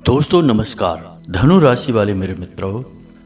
दोस्तों नमस्कार। धनु राशि वाले मेरे मित्रों,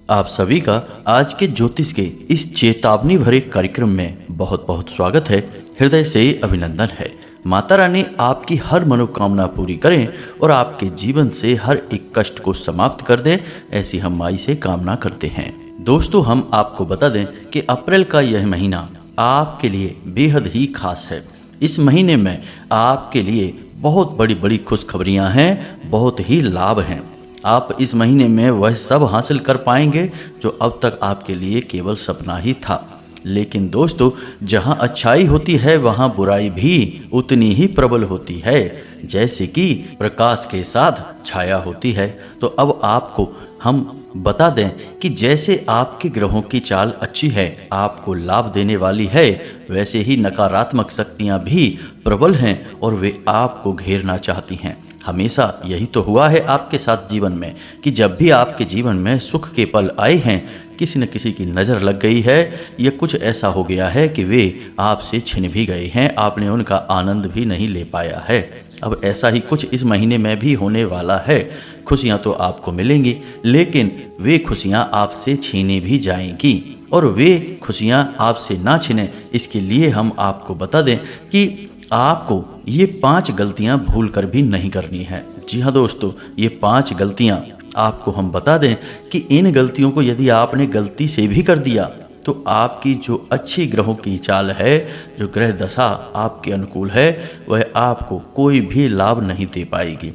आप सभी का आज के ज्योतिष के इस चेतावनी भरे कार्यक्रम में बहुत बहुत स्वागत है। हृदय से अभिनंदन है। माता रानी आपकी हर मनोकामना पूरी करें और आपके जीवन से हर एक कष्ट को समाप्त कर दे, ऐसी हम माई से कामना करते हैं। दोस्तों, हम आपको बता दें कि अप्रैल का यह महीना आपके लिए बेहद ही खास है। इस महीने में आपके लिए बहुत बड़ी बड़ी खुशखबरियां हैं, बहुत ही लाभ हैं। आप इस महीने में वह सब हासिल कर पाएंगे जो अब तक आपके लिए केवल सपना ही था। लेकिन दोस्तों, जहां अच्छाई होती है वहां बुराई भी उतनी ही प्रबल होती है, जैसे कि प्रकाश के साथ छाया होती है। तो अब आपको हम बता दें कि जैसे आपके ग्रहों की चाल अच्छी है, आपको लाभ देने वाली है, वैसे ही नकारात्मक शक्तियां भी प्रबल हैं और वे आपको घेरना चाहती हैं। हमेशा यही तो हुआ है आपके साथ जीवन में कि जब भी आपके जीवन में सुख के पल आए हैं, किसी न किसी की नज़र लग गई है या कुछ ऐसा हो गया है कि वे आपसे छिन भी गए हैं, आपने उनका आनंद भी नहीं ले पाया है। अब ऐसा ही कुछ इस महीने में भी होने वाला है। खुशियां तो आपको मिलेंगी, लेकिन वे खुशियां आपसे छीनी भी जाएंगी। और वे खुशियां आपसे ना छिने, इसके लिए हम आपको बता दें कि आपको ये 5 गलतियां भूल कर भी नहीं करनी है। जी हाँ दोस्तों, ये 5 गलतियां आपको हम बता दें कि इन गलतियों को यदि आपने गलती से भी कर दिया तो आपकी जो अच्छी ग्रहों की चाल है, जो ग्रह दशा आपके अनुकूल है, वह आपको कोई भी लाभ नहीं दे पाएगी।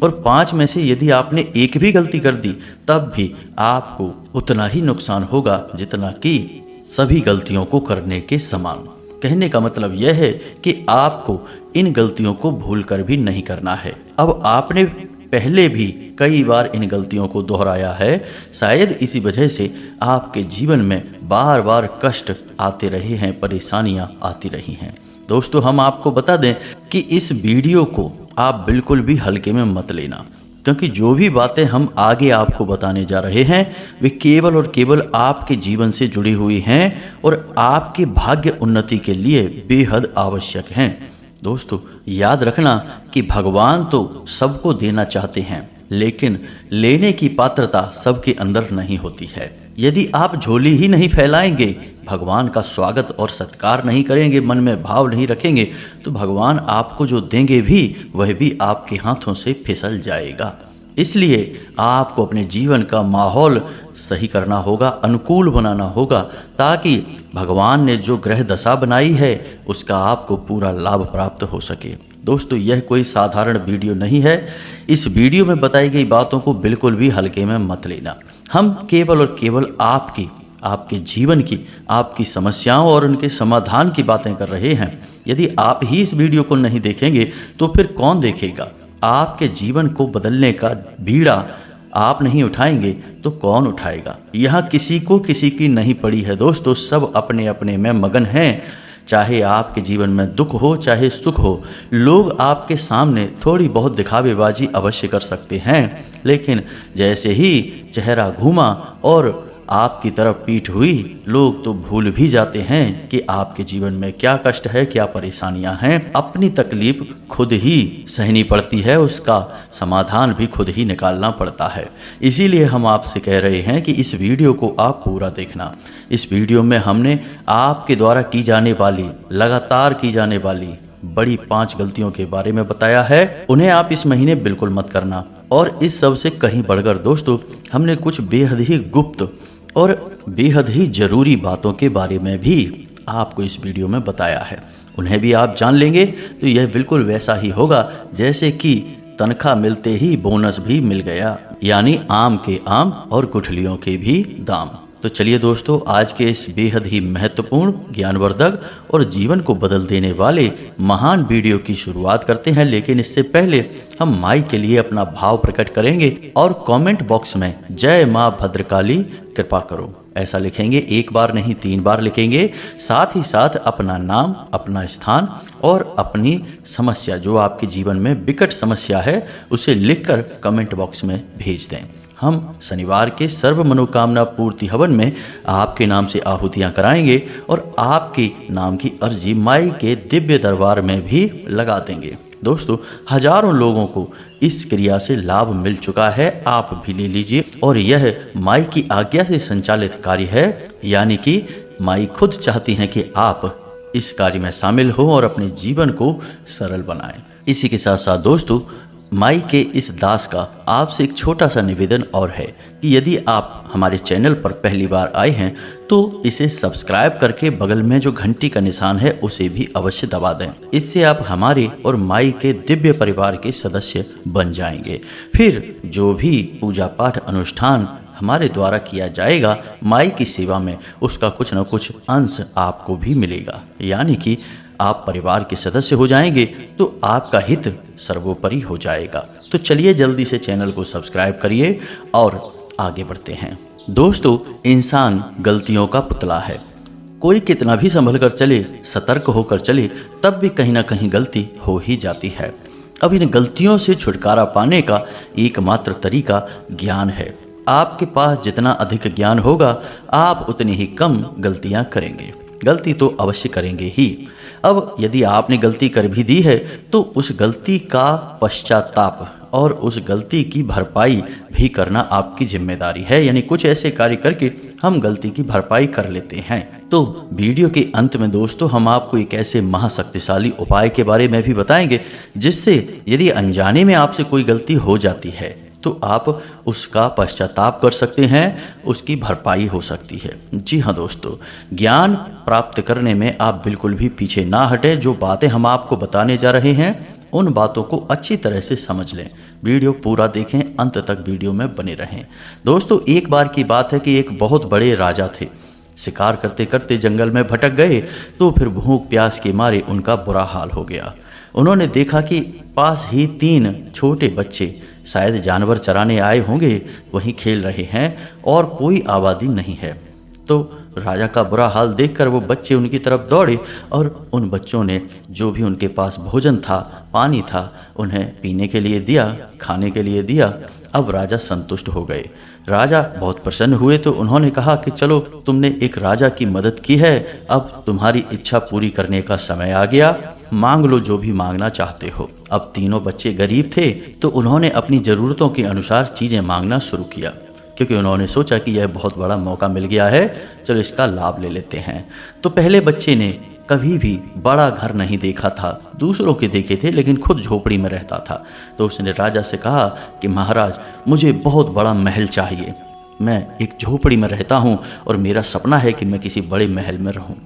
और 5 में से यदि आपने एक भी गलती कर दी तब भी आपको उतना ही नुकसान होगा जितना कि सभी गलतियों को करने के समान। कहने का मतलब यह है कि आपको इन गलतियों को भूल कर भी नहीं करना है। अब आपने पहले भी कई बार इन गलतियों को दोहराया है, शायद इसी वजह से आपके जीवन में बार बार कष्ट आते रहे हैं, परेशानियां आती रही हैं। दोस्तों, हम आपको बता दें कि इस वीडियो को आप बिल्कुल भी हल्के में मत लेना, क्योंकि जो भी बातें हम आगे आपको बताने जा रहे हैं वे केवल और केवल आपके जीवन से जुड़ी हुई हैं और आपके भाग्य उन्नति के लिए बेहद आवश्यक हैं। दोस्तों, याद रखना कि भगवान तो सबको देना चाहते हैं, लेकिन लेने की पात्रता सबके अंदर नहीं होती है। यदि आप झोली ही नहीं फैलाएंगे, भगवान का स्वागत और सत्कार नहीं करेंगे, मन में भाव नहीं रखेंगे, तो भगवान आपको जो देंगे भी वह भी आपके हाथों से फिसल जाएगा। इसलिए आपको अपने जीवन का माहौल सही करना होगा, अनुकूल बनाना होगा, ताकि भगवान ने जो ग्रह दशा बनाई है उसका आपको पूरा लाभ प्राप्त हो सके। दोस्तों, यह कोई साधारण वीडियो नहीं है। इस वीडियो में बताई गई बातों को बिल्कुल भी हल्के में मत लेना। हम केवल और केवल आपके जीवन की, आपकी समस्याओं और उनके समाधान की बातें कर रहे हैं। यदि आप ही इस वीडियो को नहीं देखेंगे तो फिर कौन देखेगा? आपके जीवन को बदलने का बीड़ा आप नहीं उठाएंगे तो कौन उठाएगा? यहाँ किसी को किसी की नहीं पड़ी है दोस्तों, सब अपने अपने में मगन हैं। चाहे आपके जीवन में दुख हो चाहे सुख हो, लोग आपके सामने थोड़ी बहुत दिखावेबाजी अवश्य कर सकते हैं, लेकिन जैसे ही चेहरा घूमा और आपकी तरफ पीठ हुई, लोग तो भूल भी जाते हैं कि आपके जीवन में क्या कष्ट है, क्या परेशानियां हैं। अपनी तकलीफ खुद ही सहनी पड़ती है, उसका समाधान भी खुद ही निकालना पड़ता है। इसीलिए हम आपसे कह रहे हैं कि इस वीडियो को आप पूरा देखना। इस वीडियो में हमने आपके द्वारा की जाने वाली, लगातार की जाने वाली बड़ी 5 गलतियों के बारे में बताया है। उन्हें आप इस महीने बिल्कुल मत करना। और इस सब से कहीं बढ़कर दोस्तों, हमने कुछ बेहद ही गुप्त और बेहद ही जरूरी बातों के बारे में भी आपको इस वीडियो में बताया है। उन्हें भी आप जान लेंगे तो यह बिल्कुल वैसा ही होगा जैसे कि तनख्वाह मिलते ही बोनस भी मिल गया, यानी आम के आम और गुठलियों के भी दाम। तो चलिए दोस्तों, आज के इस बेहद ही महत्वपूर्ण, ज्ञानवर्धक और जीवन को बदल देने वाले महान वीडियो की शुरुआत करते हैं। लेकिन इससे पहले हम माई के लिए अपना भाव प्रकट करेंगे और कमेंट बॉक्स में जय माँ भद्रकाली कृपा करो ऐसा लिखेंगे। 1 बार नहीं 3 बार लिखेंगे। साथ ही साथ अपना नाम, अपना स्थान और अपनी समस्या, जो आपके जीवन में विकट समस्या है, उसे लिखकर कमेंट बॉक्स में भेज दें। हम शनिवार के सर्व मनोकामना पूर्ति हवन में आपके नाम से आहुतियां कराएंगे और आपके नाम की अर्जी माई के दिव्य दरबार में भी लगा देंगे। दोस्तों, हजारों लोगों को इस क्रिया से लाभ मिल चुका है, आप भी ले लीजिए। और यह माई की आज्ञा से संचालित कार्य है, यानी कि माई खुद चाहती हैं कि आप इस कार्य में शामिल हो और अपने जीवन को सरल बनाएं। इसी के साथ साथ दोस्तों, माई के इस दास का आपसे एक छोटा सा निवेदन और है कि यदि आप हमारे चैनल पर पहली बार आए हैं तो इसे सब्सक्राइब करके बगल में जो घंटी का निशान है उसे भी अवश्य दबा दें। इससे आप हमारे और माई के दिव्य परिवार के सदस्य बन जाएंगे। फिर जो भी पूजा पाठ अनुष्ठान हमारे द्वारा किया जाएगा माई की सेवा में, उसका कुछ न कुछ अंश आपको भी मिलेगा, यानी कि आप परिवार के सदस्य हो जाएंगे तो आपका हित सर्वोपरि हो जाएगा। तो चलिए जल्दी से चैनल को सब्सक्राइब करिए और आगे बढ़ते हैं। दोस्तों, इंसान गलतियों का पुतला है। कोई कितना भी संभल कर चले, सतर्क होकर चले, तब भी कहीं ना कहीं गलती हो ही जाती है। अब इन गलतियों से छुटकारा पाने का एकमात्र तरीका ज्ञान है। आपके पास जितना अधिक ज्ञान होगा, आप उतनी ही कम गलतियां करेंगे। गलती तो अवश्य करेंगे ही। अब यदि आपने गलती कर भी दी है तो उस गलती का पश्चाताप और उस गलती की भरपाई भी करना आपकी जिम्मेदारी है, यानी कुछ ऐसे कार्य करके हम गलती की भरपाई कर लेते हैं। तो वीडियो के अंत में दोस्तों हम आपको एक ऐसे महाशक्तिशाली उपाय के बारे में भी बताएंगे जिससे यदि अनजाने में आपसे कोई गलती हो जाती है तो आप उसका पश्चाताप कर सकते हैं, उसकी भरपाई हो सकती है। जी हाँ दोस्तों, ज्ञान प्राप्त करने में आप बिल्कुल भी पीछे ना हटें। जो बातें हम आपको बताने जा रहे हैं उन बातों को अच्छी तरह से समझ लें। वीडियो पूरा देखें, अंत तक वीडियो में बने रहें। दोस्तों, एक बार की बात है कि एक बहुत बड़े राजा थे। शिकार करते करते जंगल में भटक गए तो फिर भूख प्यास के मारे उनका बुरा हाल हो गया। उन्होंने देखा कि पास ही 3 छोटे बच्चे शायद जानवर चराने आए होंगे, वहीं खेल रहे हैं और कोई आबादी नहीं है। तो राजा का बुरा हाल देखकर वो बच्चे उनकी तरफ दौड़े और उन बच्चों ने जो भी उनके पास भोजन था, पानी था, उन्हें पीने के लिए दिया, खाने के लिए दिया। अब राजा संतुष्ट हो गए। राजा बहुत प्रसन्न हुए तो उन्होंने कहा कि चलो, तुमने एक राजा की मदद की है, अब तुम्हारी इच्छा पूरी करने का समय आ गया, मांग लो जो भी मांगना चाहते हो। अब तीनों बच्चे गरीब थे तो उन्होंने अपनी ज़रूरतों के अनुसार चीज़ें मांगना शुरू किया, क्योंकि उन्होंने सोचा कि यह बहुत बड़ा मौका मिल गया है, चलो इसका लाभ ले लेते हैं। तो पहले बच्चे ने कभी भी बड़ा घर नहीं देखा था, दूसरों के देखे थे लेकिन खुद झोपड़ी में रहता था। तो उसने राजा से कहा कि महाराज, मुझे बहुत बड़ा महल चाहिए, मैं एक झोपड़ी में रहता हूँ और मेरा सपना है कि मैं किसी बड़े महल में रहूँ।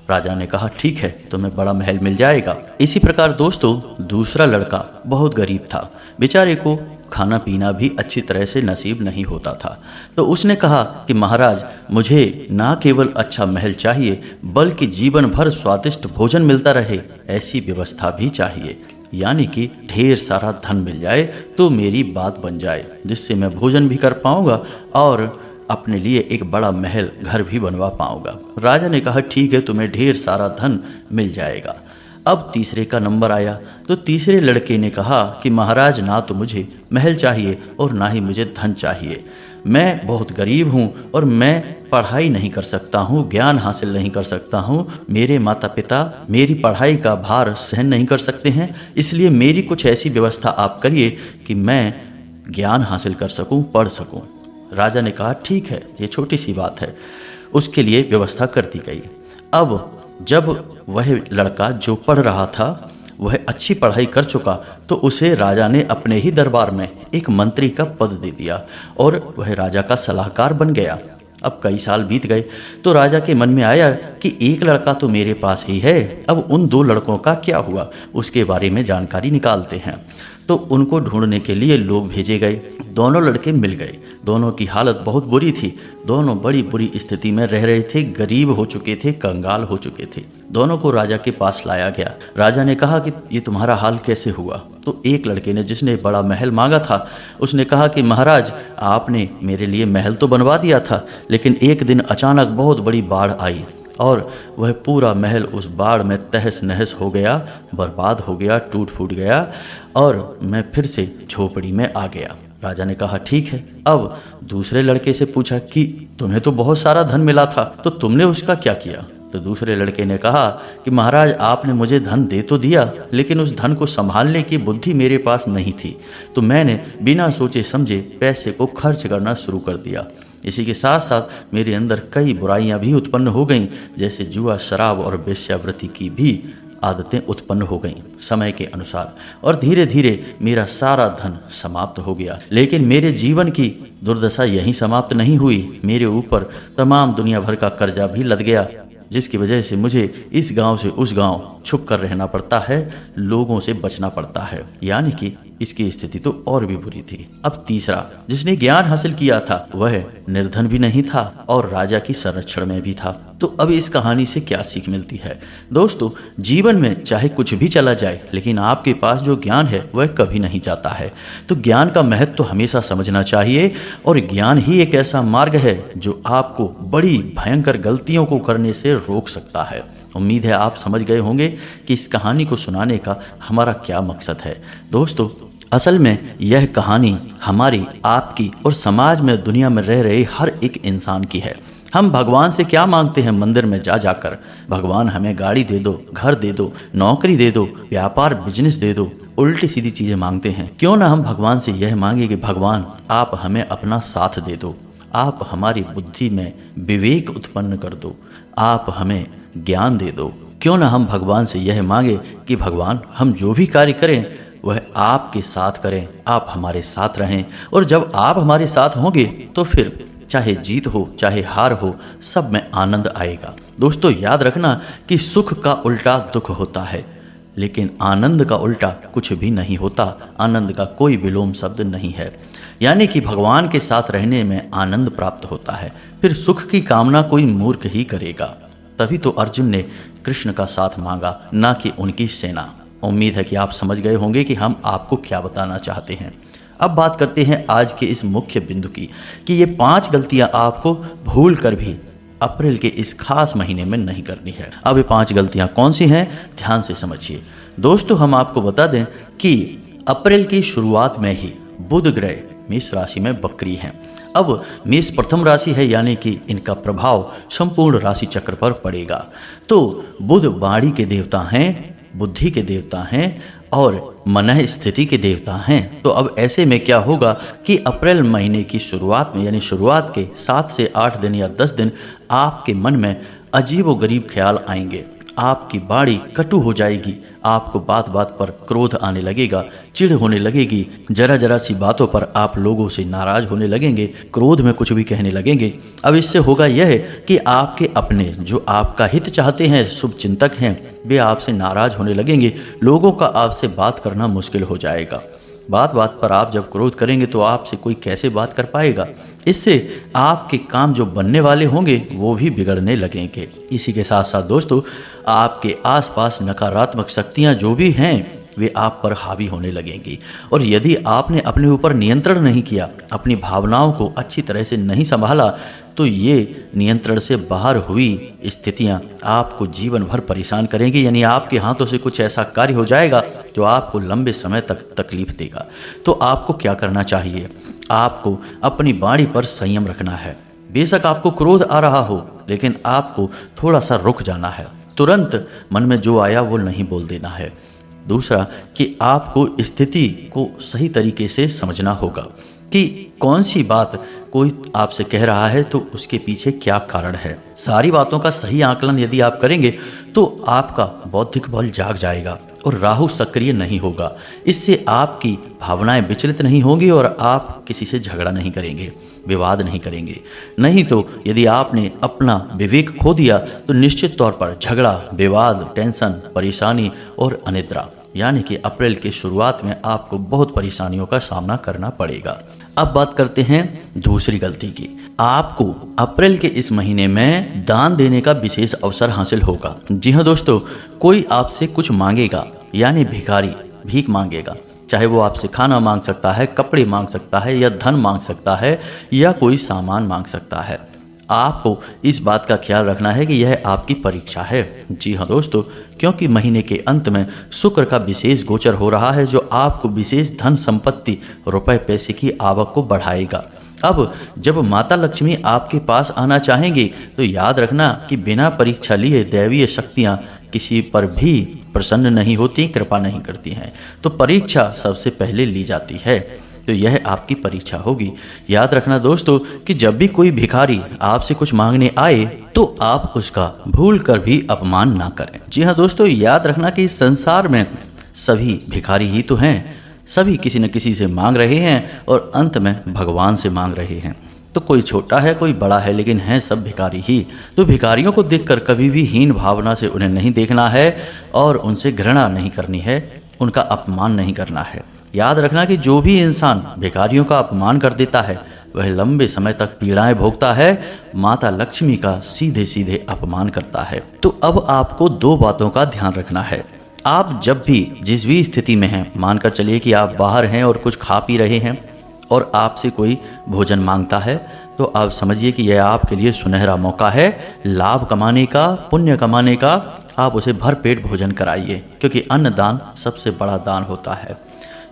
राजा ने कहा ठीक है, तुम्हें बड़ा महल मिल जाएगा। इसी प्रकार दोस्तों, दूसरा लड़का बहुत गरीब था, बेचारे को खाना पीना भी अच्छी तरह से नसीब नहीं होता था। तो उसने कहा कि महाराज, मुझे ना केवल अच्छा महल चाहिए बल्कि जीवन भर स्वादिष्ट भोजन मिलता रहे, ऐसी व्यवस्था भी चाहिए, यानी कि ढेर सारा धन मिल जाए तो मेरी बात बन जाए, जिससे मैं भोजन भी कर पाऊंगा और अपने लिए एक बड़ा महल घर भी बनवा पाऊंगा। राजा ने कहा ठीक है, तुम्हें ढेर सारा धन मिल जाएगा। अब तीसरे का नंबर आया तो तीसरे लड़के ने कहा कि महाराज, ना तो मुझे महल चाहिए और ना ही मुझे धन चाहिए, मैं बहुत गरीब हूँ और मैं पढ़ाई नहीं कर सकता हूँ, ज्ञान हासिल नहीं कर सकता हूँ, मेरे माता पिता मेरी पढ़ाई का भार सहन नहीं कर सकते हैं, इसलिए मेरी कुछ ऐसी व्यवस्था आप करिए कि मैं ज्ञान हासिल कर सकूँ, पढ़ सकूँ। राजा ने कहा ठीक है, ये छोटी सी बात है। उसके लिए व्यवस्था कर दी गई। अब जब वह लड़का जो पढ़ रहा था वह अच्छी पढ़ाई कर चुका तो उसे राजा ने अपने ही दरबार में एक मंत्री का पद दे दिया और वह राजा का सलाहकार बन गया। अब कई साल बीत गए तो राजा के मन में आया कि एक लड़का तो मेरे पास ही है, अब उन 2 लड़कों का क्या हुआ, उसके बारे में जानकारी निकालते हैं। तो उनको ढूंढने के लिए लोग भेजे गए। दोनों लड़के मिल गए। दोनों की हालत बहुत बुरी थी, दोनों बड़ी बुरी स्थिति में रह रहे थे, गरीब हो चुके थे, कंगाल हो चुके थे। दोनों को राजा के पास लाया गया। राजा ने कहा कि ये तुम्हारा हाल कैसे हुआ? तो एक लड़के ने, जिसने बड़ा महल मांगा था, उसने कहा कि महाराज, आपने मेरे लिए महल तो बनवा दिया था, लेकिन एक दिन अचानक बहुत बड़ी बाढ़ आई और वह पूरा महल उस बाढ़ में तहस नहस हो गया, बर्बाद हो गया, टूट फूट गया और मैं फिर से झोपड़ी में आ गया। राजा ने कहा ठीक है। अब दूसरे लड़के से पूछा कि तुम्हें तो बहुत सारा धन मिला था, तो तुमने उसका क्या किया? तो दूसरे लड़के ने कहा कि महाराज आपने मुझे धन दे तो दिया, लेकिन उस धन को संभालने की बुद्धि मेरे पास नहीं थी, तो मैंने बिना सोचे समझे पैसे को खर्च करना शुरू कर दिया। इसी के साथ साथ मेरे अंदर कई बुराइयां भी उत्पन्न हो गईं, जैसे जुआ, शराब और वेश्यावृत्ति की भी आदतें उत्पन्न हो गईं समय के अनुसार, और धीरे धीरे मेरा सारा धन समाप्त हो गया। लेकिन मेरे जीवन की दुर्दशा यहीं समाप्त नहीं हुई, मेरे ऊपर तमाम दुनिया भर का कर्जा भी लद गया, जिसकी वजह से मुझे इस गांव से उस गांव छुप कर रहना पड़ता है, लोगों से बचना पड़ता है। यानी कि इसकी स्थिति तो और भी बुरी थी। अब तीसरा, जिसने ज्ञान हासिल किया था वह निर्धन भी नहीं था और राजा की संरक्षण में भी था। तो अब इस कहानी से क्या सीख मिलती है? दोस्तों, जीवन में चाहे कुछ भी चला जाए, लेकिन आपके पास जो ज्ञान है वह कभी नहीं जाता है। तो ज्ञान का महत्व तो हमेशा समझना चाहिए, और ज्ञान ही एक ऐसा मार्ग है जो आपको बड़ी भयंकर गलतियों को करने से रोक सकता है। उम्मीद है आप समझ गए होंगे कि इस कहानी को सुनाने का हमारा क्या मकसद है। दोस्तों, असल में यह कहानी हमारी, आपकी और समाज में, दुनिया में रह रहे हर एक इंसान की है। हम भगवान से क्या मांगते हैं मंदिर में जा जाकर? भगवान हमें गाड़ी दे दो, घर दे दो, नौकरी दे दो, व्यापार बिजनेस दे दो, उल्टी सीधी चीजें मांगते हैं। क्यों ना हम भगवान से यह मांगे कि भगवान आप हमें अपना साथ दे दो, आप हमारी बुद्धि में विवेक उत्पन्न कर दो, आप हमें ज्ञान दे दो। क्यों ना हम भगवान से यह मांगे कि भगवान हम जो भी कार्य करें वह आपके साथ करें, आप हमारे साथ रहें, और जब आप हमारे साथ होंगे तो फिर चाहे जीत हो चाहे हार हो, सब में आनंद आएगा। दोस्तों, याद रखना कि सुख का उल्टा दुख होता है, लेकिन आनंद का उल्टा कुछ भी नहीं होता। आनंद का कोई विलोम शब्द नहीं है। यानी कि भगवान के साथ रहने में आनंद प्राप्त होता है। फिर सुख की कामना कोई मूर्ख ही करेगा। तभी तो अर्जुन ने कृष्ण का साथ मांगा, ना कि उनकी सेना। उम्मीद है कि आप समझ गए होंगे कि हम आपको क्या बताना चाहते हैं। अब बात करते हैं आज के इस मुख्य बिंदु की, कि ये 5 गलतियां आपको भूल कर भी अप्रैल के इस खास महीने में नहीं करनी है। अब ये 5 गलतियां कौन सी हैं, ध्यान से समझिए। दोस्तों, हम आपको बता दें कि अप्रैल की शुरुआत में ही बुध ग्रह मेष राशि में वक्री हैं। अब मेष प्रथम राशि है, यानी कि इनका प्रभाव संपूर्ण राशि चक्र पर पड़ेगा। तो बुध वाणी के देवता हैं, बुद्धि के देवता हैं और मन स्थिति के देवता हैं। तो अब ऐसे में क्या होगा कि अप्रैल महीने की शुरुआत में, यानी शुरुआत के 7 से 8 दिन या 10 दिन आपके मन में अजीबोगरीब ख्याल आएंगे, आपकी वाणी कटु हो जाएगी, आपको बात बात पर क्रोध आने लगेगा, चिढ़ होने लगेगी, जरा जरा सी बातों पर आप लोगों से नाराज होने लगेंगे, क्रोध में कुछ भी कहने लगेंगे। अब इससे होगा यह कि आपके अपने जो आपका हित चाहते हैं, शुभ चिंतक हैं, वे आपसे नाराज होने लगेंगे, लोगों का आपसे बात करना मुश्किल हो जाएगा। बात बात पर आप जब क्रोध करेंगे तो आपसे कोई कैसे बात कर पाएगा? इससे आपके काम जो बनने वाले होंगे वो भी बिगड़ने लगेंगे। इसी के साथ साथ दोस्तों, आपके आसपास नकारात्मक शक्तियां जो भी हैं वे आप पर हावी होने लगेंगी, और यदि आपने अपने ऊपर नियंत्रण नहीं किया, अपनी भावनाओं को अच्छी तरह से नहीं संभाला, तो ये नियंत्रण से बाहर हुई स्थितियां आपको जीवन भर परेशान करेंगी। यानी आपके हाथों से कुछ ऐसा कार्य हो जाएगा जो आपको लंबे समय तक तकलीफ देगा। तो आपको क्या करना चाहिए? आपको अपनी वाणी पर संयम रखना है। बेशक आपको क्रोध आ रहा हो, लेकिन आपको थोड़ा सा रुक जाना है। तुरंत मन में जो आया वो नहीं बोल देना है। दूसरा कि आपको स्थिति को सही तरीके से समझना होगा कि कौन सी बात कोई आपसे कह रहा है तो उसके पीछे क्या कारण है। सारी बातों का सही आकलन यदि आप करेंगे तो आपका बौद्धिक बल जाग जाएगा और राहु सक्रिय नहीं होगा। इससे आपकी भावनाएं विचलित नहीं होंगी और आप किसी से झगड़ा नहीं करेंगे, विवाद नहीं करेंगे। नहीं तो यदि आपने अपना विवेक खो दिया तो निश्चित तौर पर झगड़ा, विवाद, टेंशन, परेशानी और अनिद्रा, यानी कि अप्रैल की शुरुआत में आपको बहुत परेशानियों का सामना करना पड़ेगा। अब बात करते हैं दूसरी गलती की। आपको अप्रैल के इस महीने में दान देने का विशेष अवसर हासिल होगा। जी हाँ दोस्तों, कोई आपसे कुछ मांगेगा, यानी भिखारी भीख मांगेगा। चाहे वो आपसे खाना मांग सकता है, कपड़े मांग सकता है, या धन मांग सकता है, या कोई सामान मांग सकता है। आपको इस बात का ख्याल रखना है कि यह आपकी परीक्षा है। जी हाँ दोस्तों, क्योंकि महीने के अंत में शुक्र का विशेष गोचर हो रहा है जो आपको विशेष धन संपत्ति, रुपए पैसे की आवक को बढ़ाएगा। अब जब माता लक्ष्मी आपके पास आना चाहेंगी तो याद रखना कि बिना परीक्षा लिए दैवीय शक्तियाँ किसी पर भी प्रसन्न नहीं होती, कृपा नहीं करती हैं। तो परीक्षा सबसे पहले ली जाती है, तो यह आपकी परीक्षा होगी। याद रखना दोस्तों कि जब भी कोई भिखारी आपसे कुछ मांगने आए तो आप उसका भूल कर भी अपमान ना करें। जी हाँ दोस्तों, याद रखना कि इस संसार में सभी भिखारी ही तो हैं, सभी किसी न किसी से मांग रहे हैं और अंत में भगवान से मांग रहे हैं। तो कोई छोटा है कोई बड़ा है, लेकिन हैं सब भिखारी ही। तो भिखारियों को देखकर कभी भी हीन भावना से उन्हें नहीं देखना है और उनसे घृणा नहीं करनी है, उनका अपमान नहीं करना है। याद रखना कि जो भी इंसान भिखारियों का अपमान कर देता है वह लंबे समय तक पीड़ाएं भोगता है, माता लक्ष्मी का सीधे सीधे अपमान करता है। तो अब आपको दो बातों का ध्यान रखना है। आप जब भी जिस भी स्थिति में हैं, मानकर चलिए कि आप बाहर हैं और कुछ खा पी रहे हैं और आपसे कोई भोजन मांगता है, तो आप समझिए कि यह आपके लिए सुनहरा मौका है लाभ कमाने का, पुण्य कमाने का। आप उसे भर पेट भोजन कराइए, क्योंकि अन्न दान सबसे बड़ा दान होता है।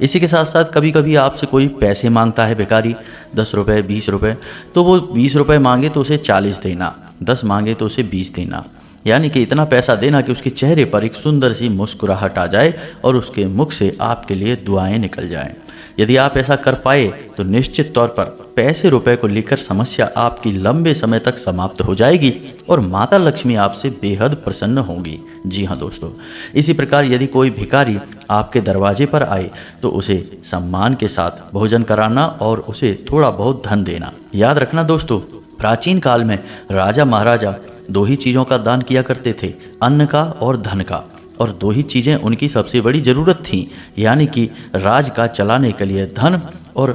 इसी के साथ साथ कभी कभी आपसे कोई पैसे मांगता है भिखारी, 10 रुपये 20 रुपये, तो वो 20 रुपये मांगे तो उसे 40 देना, 10 मांगे तो उसे 20 देना। यानी कि इतना पैसा देना कि उसके चेहरे पर एक सुंदर सी मुस्कुराहट आ जाए और उसके मुख से आपके लिए दुआएं निकल जाएं। यदि आप ऐसा कर पाए तो निश्चित तौर पर पैसे रुपए को लेकर समस्या आपकी लंबे समय तक समाप्त हो जाएगी और माता लक्ष्मी आपसे बेहद प्रसन्न होंगी। जी हाँ दोस्तों, इसी प्रकार यदि कोई भिखारी आपके दरवाजे पर आए तो उसे सम्मान के साथ भोजन कराना और उसे थोड़ा बहुत धन देना। याद रखना दोस्तों, प्राचीन काल में राजा महाराजा दो ही चीज़ों का दान किया करते थे, अन्न का और धन का। और दो ही चीज़ें उनकी सबसे बड़ी ज़रूरत थी, यानी कि राज का चलाने के लिए धन और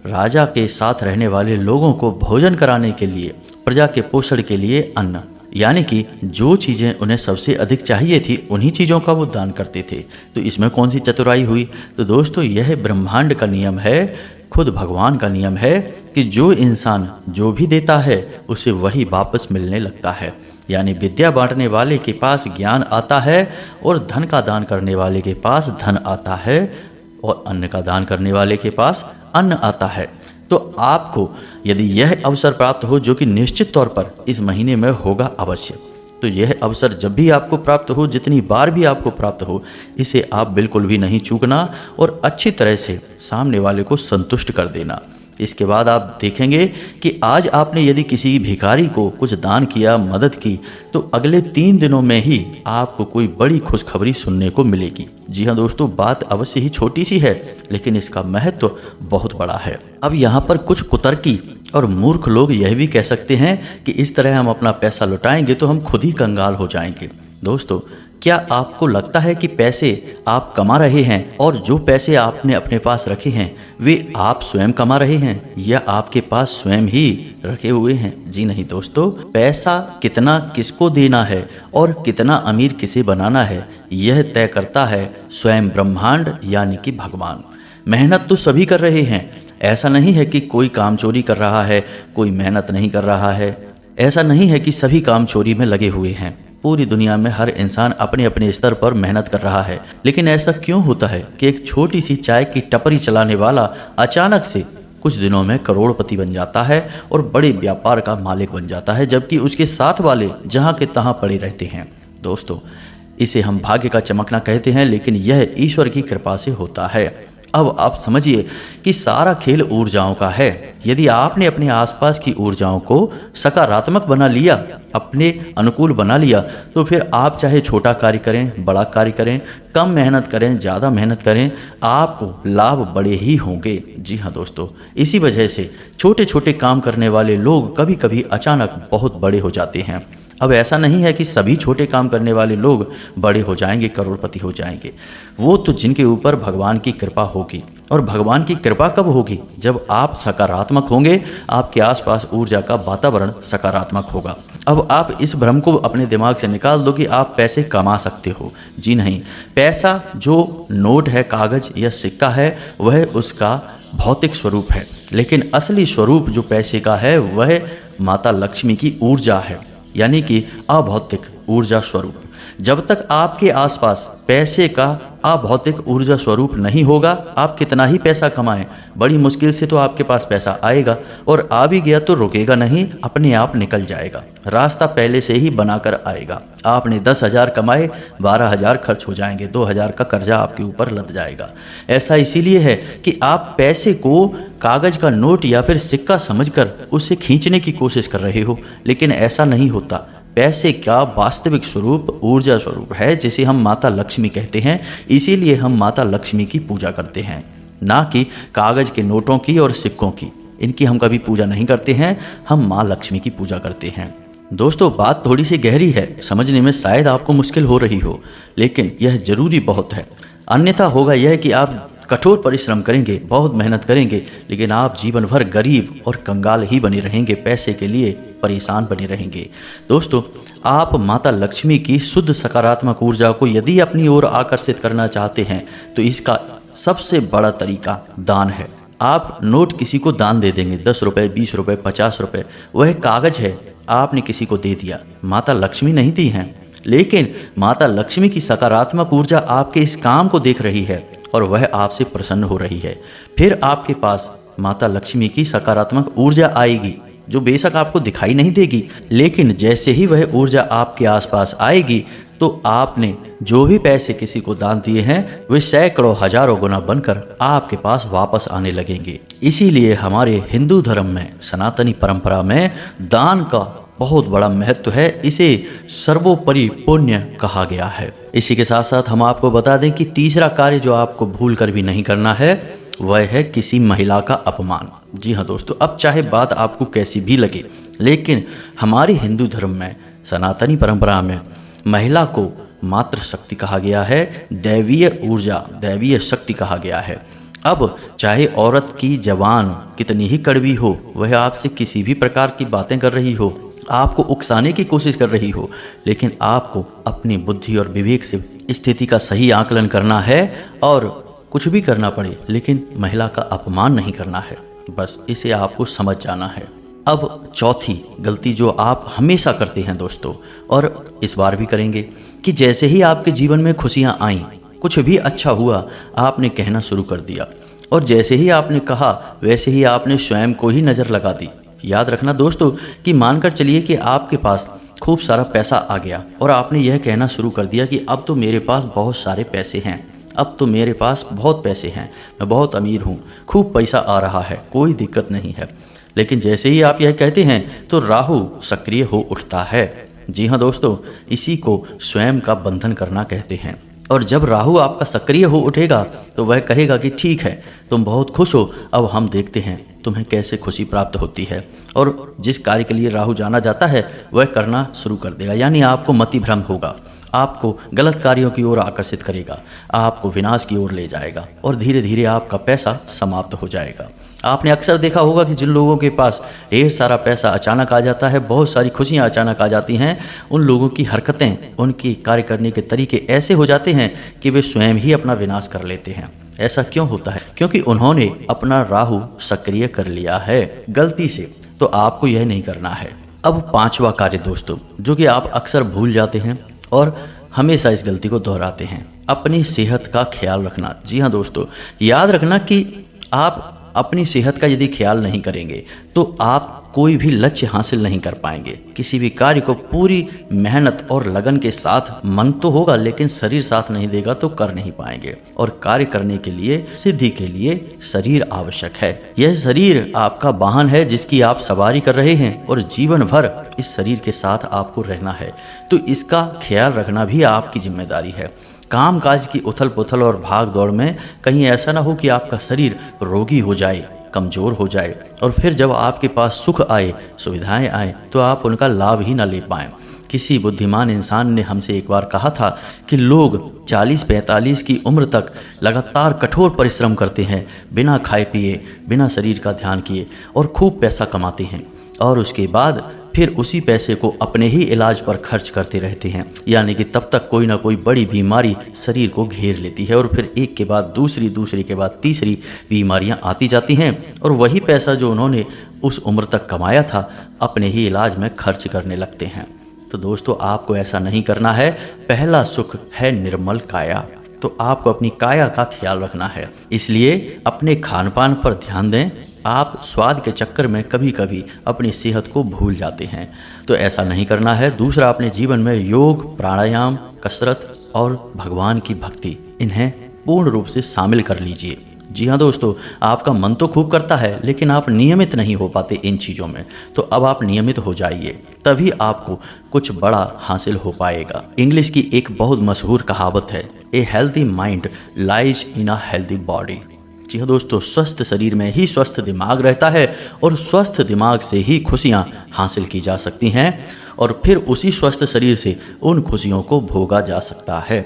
राजा के साथ रहने वाले लोगों को भोजन कराने के लिए, प्रजा के पोषण के लिए अन्न। यानी कि जो चीज़ें उन्हें सबसे अधिक चाहिए थी उन्हीं चीज़ों का वो दान करते थे। तो इसमें कौन सी चतुराई हुई? तो दोस्तों यह ब्रह्मांड का नियम है, खुद भगवान का नियम है कि जो इंसान जो भी देता है उसे वही वापस मिलने लगता है। यानी विद्या बांटने वाले के पास ज्ञान आता है और धन का दान करने वाले के पास धन आता है और अन्न का दान करने वाले के पास अन्न आता है। तो आपको यदि यह अवसर प्राप्त हो, जो कि निश्चित तौर पर इस महीने में होगा अवश्य, तो यह अवसर जब भी आपको प्राप्त हो, जितनी बार भी आपको प्राप्त हो, इसे आप बिल्कुल भी नहीं चूकना और अच्छी तरह से सामने वाले को संतुष्ट कर देना। इसके बाद आप देखेंगे कि आज आपने यदि किसी भिखारी को कुछ दान किया, मदद की, तो अगले 3 दिनों में ही आपको कोई बड़ी खुशखबरी सुनने को मिलेगी। जी हाँ दोस्तों, बात अवश्य ही छोटी सी है, लेकिन इसका महत्व बहुत बड़ा है। अब यहाँ पर कुछ कुतर्की और मूर्ख लोग यह भी कह सकते हैं कि इस तरह हम अपना पैसा लुटाएंगे तो हम खुद ही कंगाल हो जाएंगे। दोस्तों, क्या आपको लगता है कि पैसे आप कमा रहे हैं और जो पैसे आपने अपने पास रखे हैं वे आप स्वयं कमा रहे हैं या आपके पास स्वयं ही रखे हुए हैं? जी नहीं दोस्तों, पैसा कितना किसको देना है और कितना अमीर किसे बनाना है यह तय करता है स्वयं ब्रह्मांड यानी कि भगवान। मेहनत तो सभी कर रहे हैं, ऐसा नहीं है कि कोई काम चोरी कर रहा है, कोई मेहनत नहीं कर रहा है। ऐसा नहीं है कि सभी काम चोरी में लगे हुए हैं। पूरी दुनिया में हर इंसान अपने अपने स्तर पर मेहनत कर रहा है। लेकिन ऐसा क्यों होता है कि एक छोटी सी चाय की टपरी चलाने वाला अचानक से कुछ दिनों में करोड़पति बन जाता है और बड़े व्यापार का मालिक बन जाता है, जबकि उसके साथ वाले जहां के तहां पड़े रहते हैं? दोस्तों, इसे हम भाग्य का चमकना कहते हैं, लेकिन यह ईश्वर की कृपा से होता है। अब आप समझिए कि सारा खेल ऊर्जाओं का है। यदि आपने अपने आसपास की ऊर्जाओं को सकारात्मक बना लिया, अपने अनुकूल बना लिया, तो फिर आप चाहे छोटा कार्य करें, बड़ा कार्य करें, कम मेहनत करें, ज़्यादा मेहनत करें, आपको लाभ बड़े ही होंगे। जी हाँ दोस्तों, इसी वजह से छोटे छोटे काम करने वाले लोग कभी कभी अचानक बहुत बड़े हो जाते हैं। अब ऐसा नहीं है कि सभी छोटे काम करने वाले लोग बड़े हो जाएंगे, करोड़पति हो जाएंगे। वो तो जिनके ऊपर भगवान की कृपा होगी। और भगवान की कृपा कब होगी? जब आप सकारात्मक होंगे, आपके आसपास ऊर्जा का वातावरण सकारात्मक होगा। अब आप इस भ्रम को अपने दिमाग से निकाल दो कि आप पैसे कमा सकते हो। जी नहीं, पैसा जो नोट है, कागज या सिक्का है, वह उसका भौतिक स्वरूप है, लेकिन असली स्वरूप जो पैसे का है वह माता लक्ष्मी की ऊर्जा है, यानी कि अभौतिक ऊर्जा स्वरूप। जब तक आपके आसपास पैसे का आप भौतिक ऊर्जा स्वरूप नहीं होगा। आप कितना ही पैसा कमाएं, बड़ी मुश्किल से तो आपके पास पैसा आएगा, और आ भी गया तो रुकेगा नहीं, अपने आप निकल जाएगा। रास्ता पहले से ही बनाकर आएगा। आपने 10,000 कमाए, 12,000 खर्च हो जाएंगे, 2,000 का कर्जा आपके ऊपर लद जाएगा। ऐसा इसीलिए है कि आप पैसे को कागज का नोट या फिर सिक्का समझकर उसे खींचने की कोशिश कर रहे हो, लेकिन ऐसा नहीं होता। पैसे का वास्तविक स्वरूप ऊर्जा स्वरूप है, जिसे हम माता लक्ष्मी कहते हैं। इसीलिए हम माता लक्ष्मी की पूजा करते हैं, ना कि कागज के नोटों की और सिक्कों की। इनकी हम कभी पूजा नहीं करते हैं, हम माँ लक्ष्मी की पूजा करते हैं। दोस्तों, बात थोड़ी सी गहरी है, समझने में शायद आपको मुश्किल हो रही हो, लेकिन यह जरूरी बहुत है। अन्यथा होगा यह कि आप कठोर परिश्रम करेंगे, बहुत मेहनत करेंगे, लेकिन आप जीवन भर गरीब और कंगाल ही बने रहेंगे, पैसे के लिए परेशान बने रहेंगे। दोस्तों, आप माता लक्ष्मी की शुद्ध सकारात्मक ऊर्जा को यदि अपनी ओर आकर्षित करना चाहते हैं तो इसका सबसे बड़ा तरीका दान है। आप नोट किसी को दान दे देंगे, 10 रुपये, 20 रुपये, 50 रुपये, वह कागज है, आपने किसी को दे दिया, माता लक्ष्मी नहीं दी हैं। लेकिन माता लक्ष्मी की सकारात्मक ऊर्जा आपके इस काम को देख रही है और वह आपसे प्रसन्न हो रही है। फिर आपके पास माता लक्ष्मी की सकारात्मक ऊर्जा आएगी, जो बेशक आपको दिखाई नहीं देगी, लेकिन जैसे ही वह ऊर्जा आपके आसपास आएगी तो आपने जो भी पैसे किसी को दान दिए हैं वे सैकड़ों हजारों गुना बनकर आपके पास वापस आने लगेंगे। इसीलिए हमारे हिंदू धर्म में, सनातनी परंपरा में दान का बहुत बड़ा महत्व है। इसे सर्वोपरि पुण्य कहा गया है। इसी के साथ साथ हम आपको बता दें कि तीसरा कार्य जो आपको भूल कर भी नहीं करना है वह है किसी महिला का अपमान। जी हाँ दोस्तों, अब चाहे बात आपको कैसी भी लगे, लेकिन हमारे हिंदू धर्म में, सनातनी परंपरा में महिला को मातृ शक्ति कहा गया है, दैवीय ऊर्जा, दैवीय शक्ति कहा गया है। अब चाहे औरत की जबान कितनी ही कड़वी हो, वह आपसे किसी भी प्रकार की बातें कर रही हो, आपको उकसाने की कोशिश कर रही हो, लेकिन आपको अपनी बुद्धि और विवेक से स्थिति का सही आकलन करना है और कुछ भी करना पड़े, लेकिन महिला का अपमान नहीं करना है। बस इसे आपको समझ जाना है। अब चौथी गलती जो आप हमेशा करते हैं दोस्तों, और इस बार भी करेंगे, कि जैसे ही आपके जीवन में खुशियां आईं, कुछ भी अच्छा हुआ, आपने कहना शुरू कर दिया, और जैसे ही आपने कहा वैसे ही आपने स्वयं को ही नज़र लगा दी। याद रखना दोस्तों कि मानकर चलिए कि आपके पास खूब सारा पैसा आ गया और आपने यह कहना शुरू कर दिया कि अब तो मेरे पास बहुत सारे पैसे हैं, अब तो मेरे पास बहुत पैसे हैं, मैं बहुत अमीर हूँ, खूब पैसा आ रहा है, कोई दिक्कत नहीं है। लेकिन जैसे ही आप यह कहते हैं तो राहु सक्रिय हो उठता है। जी हाँ दोस्तों, इसी को स्वयं का बंधन करना कहते हैं। और जब राहु आपका सक्रिय हो उठेगा तो वह कहेगा कि ठीक है, तुम बहुत खुश हो, अब हम देखते हैं तुम्हें कैसे खुशी प्राप्त होती है। और जिस कार्य के लिए राहु जाना जाता है वह करना शुरू कर देगा, यानी आपको मति भ्रम होगा, आपको गलत कार्यों की ओर आकर्षित करेगा, आपको विनाश की ओर ले जाएगा और धीरे धीरे आपका पैसा समाप्त हो जाएगा। आपने अक्सर देखा होगा कि जिन लोगों के पास ढेर सारा पैसा अचानक आ जाता है, बहुत सारी खुशियां अचानक आ जाती हैं, उन लोगों की हरकतें, उनकी कार्य करने के तरीके ऐसे हो जाते हैं कि वे स्वयं ही अपना विनाश कर लेते हैं। ऐसा क्यों होता है? क्योंकि उन्होंने अपना राहु सक्रिय कर लिया है गलती से। तो आपको यह नहीं करना है। अब पांचवा कार्य दोस्तों, जो कि आप अक्सर भूल जाते हैं और हमेशा इस गलती को दोहराते हैं, अपनी सेहत का ख्याल रखना। जी हाँ दोस्तों, याद रखना कि आप अपनी सेहत का यदि ख्याल नहीं करेंगे तो आप कोई भी लक्ष्य हासिल नहीं कर पाएंगे। किसी भी कार्य को पूरी मेहनत और लगन के साथ, मन तो होगा लेकिन शरीर साथ नहीं देगा तो कर नहीं पाएंगे। और कार्य करने के लिए, सिद्धि के लिए शरीर आवश्यक है। यह शरीर आपका वाहन है जिसकी आप सवारी कर रहे हैं और जीवन भर इस शरीर के साथ आपको रहना है, तो इसका ख्याल रखना भी आपकी जिम्मेदारी है। काम काज की उथल पुथल और भाग दौड़ में कहीं ऐसा ना हो कि आपका शरीर रोगी हो जाए, कमज़ोर हो जाए, और फिर जब आपके पास सुख आए, सुविधाएं आए, तो आप उनका लाभ ही ना ले पाएं। किसी बुद्धिमान इंसान ने हमसे एक बार कहा था कि लोग 40-45 की उम्र तक लगातार कठोर परिश्रम करते हैं, बिना खाए पिए, बिना शरीर का ध्यान किए, और खूब पैसा कमाते हैं, और उसके बाद फिर उसी पैसे को अपने ही इलाज पर खर्च करते रहते हैं। यानी कि तब तक कोई ना कोई बड़ी बीमारी शरीर को घेर लेती है और फिर एक के बाद दूसरी, दूसरी के बाद तीसरी बीमारियां आती जाती हैं, और वही पैसा जो उन्होंने उस उम्र तक कमाया था अपने ही इलाज में खर्च करने लगते हैं। तो दोस्तों, आपको ऐसा नहीं करना है। पहला सुख है निर्मल काया। तो आपको अपनी काया का ख्याल रखना है। इसलिए अपने खान पान पर ध्यान दें। आप स्वाद के चक्कर में कभी कभी अपनी सेहत को भूल जाते हैं, तो ऐसा नहीं करना है। दूसरा, अपने जीवन में योग, प्राणायाम, कसरत और भगवान की भक्ति, इन्हें पूर्ण रूप से शामिल कर लीजिए। जी हाँ दोस्तों, आपका मन तो खूब करता है लेकिन आप नियमित नहीं हो पाते इन चीज़ों में, तो अब आप नियमित हो जाइए, तभी आपको कुछ बड़ा हासिल हो पाएगा। इंग्लिश की एक बहुत मशहूर कहावत है, a healthy mind lies in a healthy body. जी हाँ दोस्तों, स्वस्थ शरीर में ही स्वस्थ दिमाग रहता है और स्वस्थ दिमाग से ही खुशियाँ हासिल की जा सकती हैं और फिर उसी स्वस्थ शरीर से उन खुशियों को भोगा जा सकता है।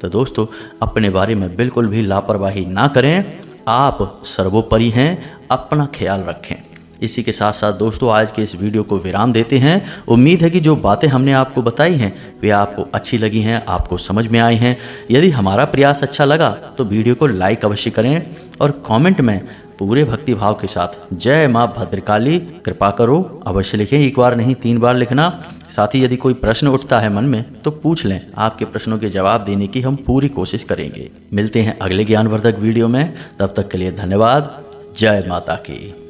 तो दोस्तों, अपने बारे में बिल्कुल भी लापरवाही ना करें। आप सर्वोपरि हैं, अपना ख्याल रखें। इसी के साथ साथ दोस्तों, आज के इस वीडियो को विराम देते हैं। उम्मीद है कि जो बातें हमने आपको बताई हैं वे आपको अच्छी लगी हैं, आपको समझ में आई हैं। यदि हमारा प्रयास अच्छा लगा तो वीडियो को लाइक अवश्य करें और कमेंट में पूरे भक्ति भाव के साथ जय माँ भद्रकाली कृपा करो अवश्य लिखें। एक बार नहीं 3 बार लिखना। साथ ही यदि कोई प्रश्न उठता है मन में तो पूछ लें, आपके प्रश्नों के जवाब देने की हम पूरी कोशिश करेंगे। मिलते हैं अगले ज्ञानवर्धक वीडियो में, तब तक के लिए धन्यवाद। जय माता की।